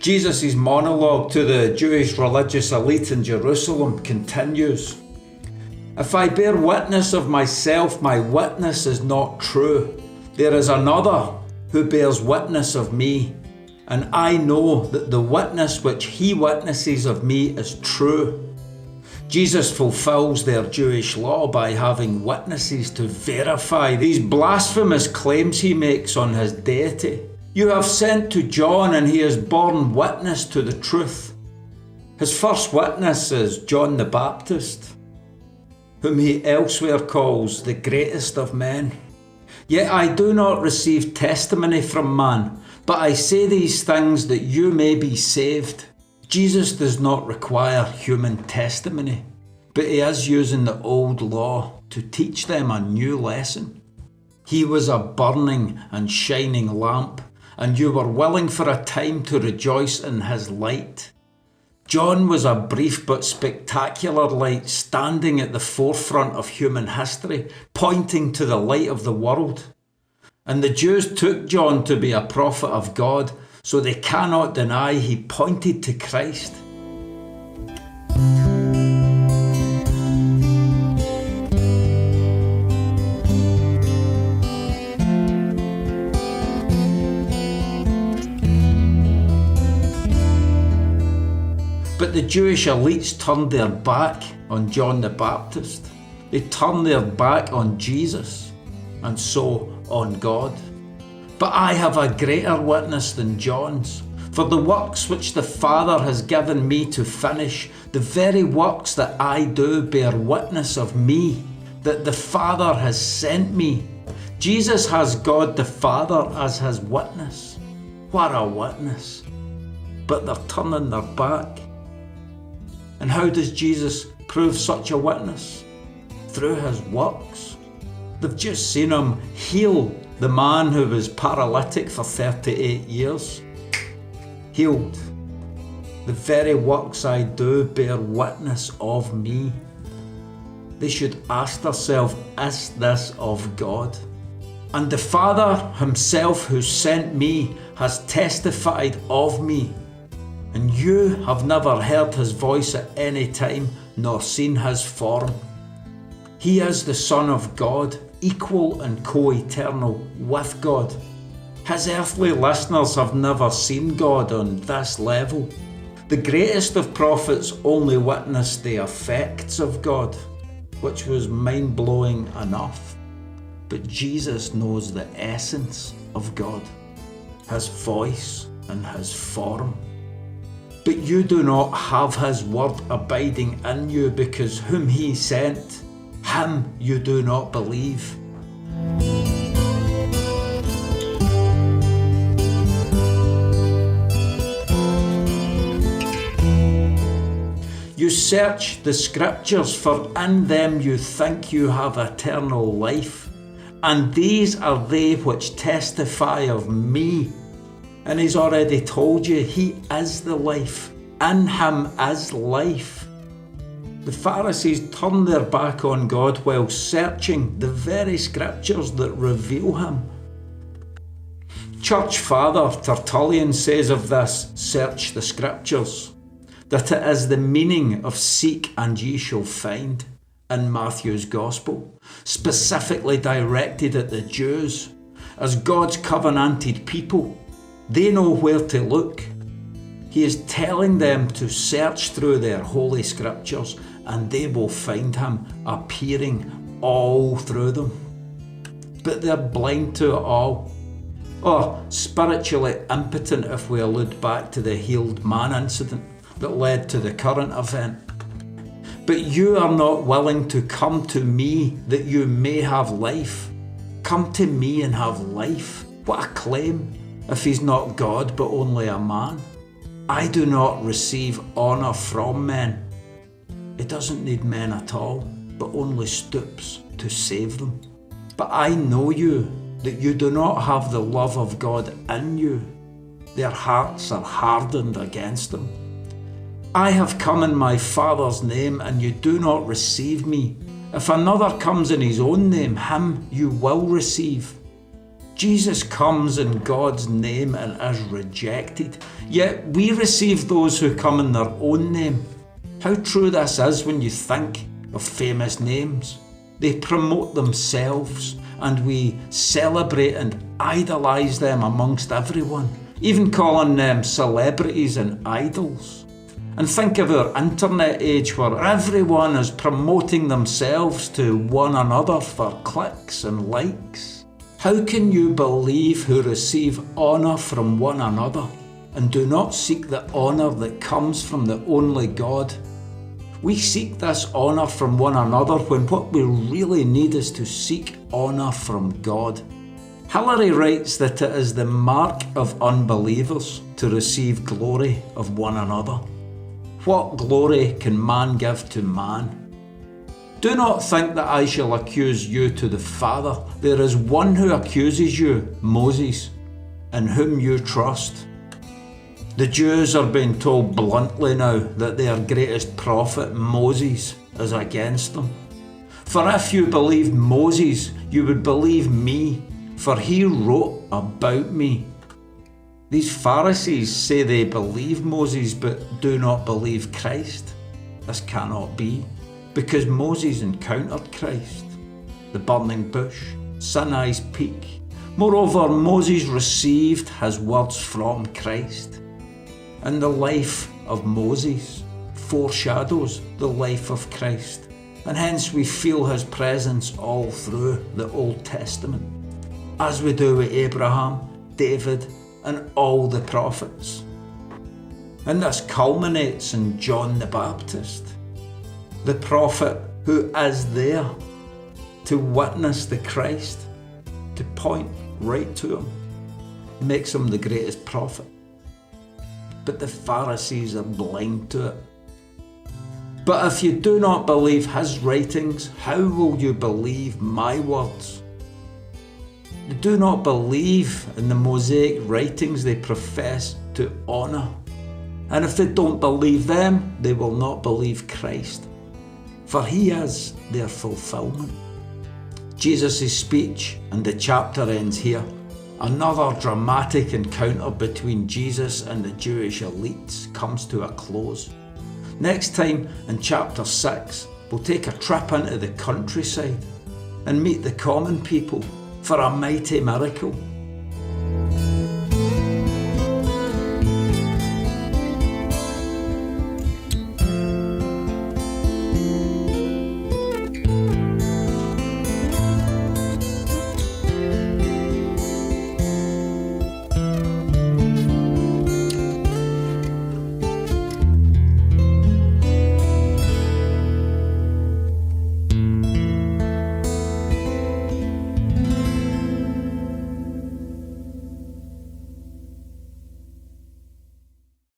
Jesus' monologue to the Jewish religious elite in Jerusalem continues. If I bear witness of myself, my witness is not true. There is another who bears witness of me, and I know that the witness which he witnesses of me is true. Jesus fulfills their Jewish law by having witnesses to verify these blasphemous claims he makes on his deity. You have sent to John, and he has borne witness to the truth. His first witness is John the Baptist, whom he elsewhere calls the greatest of men. Yet I do not receive testimony from man, but I say these things that you may be saved. Jesus does not require human testimony, but he is using the old law to teach them a new lesson. He was a burning and shining lamp, and you were willing for a time to rejoice in his light. John was a brief but spectacular light standing at the forefront of human history, pointing to the light of the world. And the Jews took John to be a prophet of God, so they cannot deny he pointed to Christ. But the Jewish elites turned their back on John the Baptist. They turned their back on Jesus, and so on God. But I have a greater witness than John's, for the works which the Father has given me to finish, the very works that I do bear witness of me, that the Father has sent me. Jesus has God the Father as his witness. What a witness! But they're turning their back. And how does Jesus prove such a witness? Through his works. They've just seen him heal the man who was paralytic for 38 years. Healed. The very works I do bear witness of me. They should ask themselves, is this of God? And the Father himself who sent me has testified of me. And you have never heard his voice at any time, nor seen his form. He is the Son of God, equal and co-eternal with God. His earthly listeners have never seen God on this level. The greatest of prophets only witnessed the effects of God, which was mind-blowing enough. But Jesus knows the essence of God, his voice and his form. But you do not have his word abiding in you, because whom he sent, him you do not believe. You search the scriptures, for in them you think you have eternal life, and these are they which testify of me. And he's already told you he is the life. In him is life. The Pharisees turned their back on God while searching the very scriptures that reveal him. Church Father Tertullian says of this, search the scriptures, that it is the meaning of seek and ye shall find in Matthew's Gospel, specifically directed at the Jews. As God's covenanted people, they know where to look. He is telling them to search through their holy scriptures, and they will find him appearing all through them. But they're blind to it all, or spiritually impotent if we allude back to the healed man incident that led to the current event. But you are not willing to come to me that you may have life. Come to me and have life. What a claim, if he's not God but only a man. I do not receive honour from men. He doesn't need men at all, but only stoops to save them. But I know you, that you do not have the love of God in you. Their hearts are hardened against him. I have come in my Father's name, and you do not receive me. If another comes in his own name, him you will receive. Jesus comes in God's name and is rejected, yet we receive those who come in their own name. How true this is when you think of famous names. They promote themselves, and we celebrate and idolise them amongst everyone, even calling them celebrities and idols. And think of our internet age where everyone is promoting themselves to one another for clicks and likes. How can you believe who receive honour from one another and do not seek the honour that comes from the only God? We seek this honour from one another when what we really need is to seek honour from God. Hilary writes that it is the mark of unbelievers to receive glory of one another. What glory can man give to man? Do not think that I shall accuse you to the Father. There is one who accuses you, Moses, in whom you trust. The Jews are being told bluntly now that their greatest prophet, Moses, is against them. For if you believed Moses, you would believe me, for he wrote about me. These Pharisees say they believe Moses but do not believe Christ. This cannot be, because Moses encountered Christ, the burning bush, Sinai's peak. Moreover, Moses received his words from Christ. And the life of Moses foreshadows the life of Christ, and hence we feel his presence all through the Old Testament, as we do with Abraham, David, and all the prophets. And this culminates in John the Baptist, the prophet who is there to witness the Christ, to point right to him, makes him the greatest prophet. But the Pharisees are blind to it. But if you do not believe his writings, how will you believe my words? They do not believe in the Mosaic writings they profess to honour. And if they don't believe them, they will not believe Christ, for he is their fulfilment. Jesus' speech, and the chapter ends here. Another dramatic encounter between Jesus and the Jewish elites comes to a close. Next time, in chapter 6, we'll take a trip into the countryside and meet the common people for a mighty miracle.